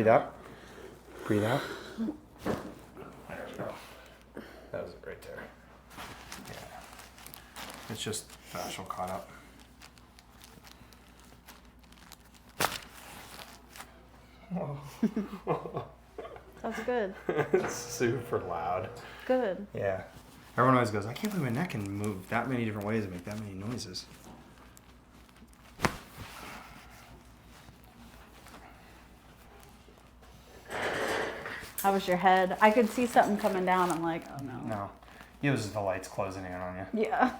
breathe out. Breathe out. There we go. That was right there. Yeah. It's just fascial caught up. That's good. It's super loud. Good. Yeah. Everyone always goes, I can't believe my neck can move that many different ways and make that many noises. How was your head? I could see something coming down. I'm like, oh no. No. It was the lights closing in on you. Yeah.